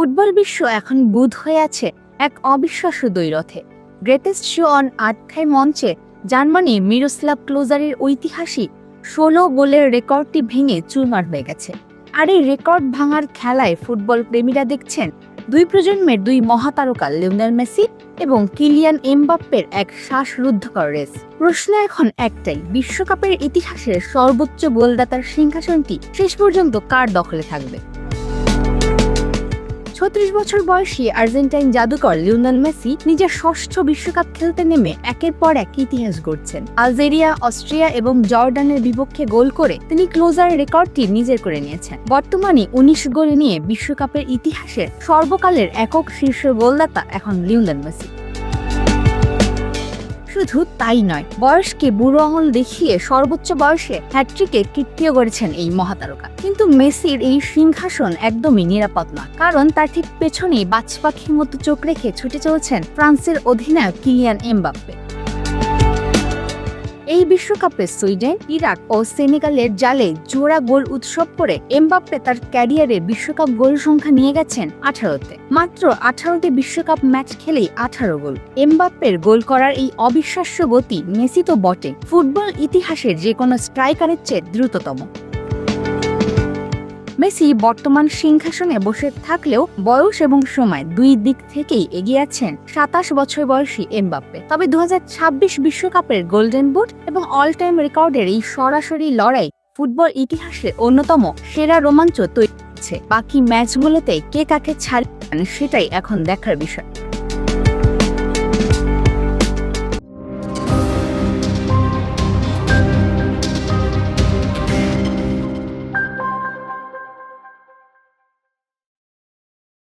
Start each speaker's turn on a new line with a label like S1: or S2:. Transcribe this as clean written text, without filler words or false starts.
S1: Football বিশ্ব এখন বুঁদ হয়ে আছে এক অবিশ্বাস্য দ্বৈরথে। গ্রেটেস্ট শো অন আর্থের মঞ্চে জার্মানি মিরোস্লাভ ক্লোজারের ঐতিহাসিক ১৬ গোলের রেকর্ডটি ভেঙে চুরমার হয়ে গেছে। আর এই রেকর্ড ভাঙার খেলায় ফুটবল প্রেমীরা দেখছেন দুই প্রজন্মের দুই মহাতারকা লিওনেল মেসি এবং কিলিয়ান এমবাপ্পের এক শ্বাসরুদ্ধকর রেস। প্রশ্ন এখন একটাই, বিশ্বকাপের ইতিহাসের সর্বোচ্চ গোলদাতার সিংহাসনটি শেষ পর্যন্ত কার দখলে থাকবে? ৩৬ বছর বয়সী আর্জেন্টাইন জাদুকর লিওনেল মেসি নিজের ষষ্ঠ বিশ্বকাপ খেলতে নেমে একের পর এক ইতিহাস গড়ছেন। আলজেরিয়া, অস্ট্রিয়া এবং জর্ডানের বিপক্ষে গোল করে তিনি ক্লোজার রেকর্ডটি নিজের করে নিয়েছেন। বর্তমানে ১৯ গোল নিয়ে বিশ্বকাপের ইতিহাসের সর্বকালের একক শীর্ষ গোলদাতা এখন লিওনেল মেসি। শুধু তাই নয়, বয়সকে বুড়ো আঙুল দেখিয়ে সর্বোচ্চ বয়সে হ্যাটট্রিকে কীর্তিও গড়েছেন এই মহাতারকা। কিন্তু মেসির এই সিংহাসন একদমই নিরাপদ নয়, কারণ তার ঠিক পেছনেই বাজপাখির মতো চোখ রেখে ছুটে চলেছেন ফ্রান্সের অধিনায়ক কিলিয়ান এমবাপ্পে। এই বিশ্বকাপে সুইডেন, ইরাক ও সেনেগালের জালে জোড়া গোল উৎসব করে এমবাপ্পে তার ক্যারিয়ারে বিশ্বকাপ গোল সংখ্যা নিয়ে গেছেন 18-তে। মাত্র 18টি বিশ্বকাপ ম্যাচ খেলেই 18 গোল। এমবাপ্পের গোল করার এই অবিশ্বাস্য গতি মেসি তো বটে, ফুটবল ইতিহাসের যে কোনো স্ট্রাইকারের চেয়ে দ্রুততম। মেসি বর্তমান সিংহাসনে বসে থাকলেও বয়স এবং সময় দুই দিক থেকেই এগিয়ে আছেন ২৭ বছর বয়সী এমবাপ্পে। তবে ২০২৬ বিশ্বকাপের গোল্ডেন বুট এবং অল টাইম রেকর্ডের এই সরাসরি লড়াই ফুটবল ইতিহাসে অন্যতম সেরা রোমাঞ্চ তৈরি করছে। বাকি ম্যাচগুলোতে কে কাকে ছাড়িয়ে সেটাই এখন দেখার বিষয়।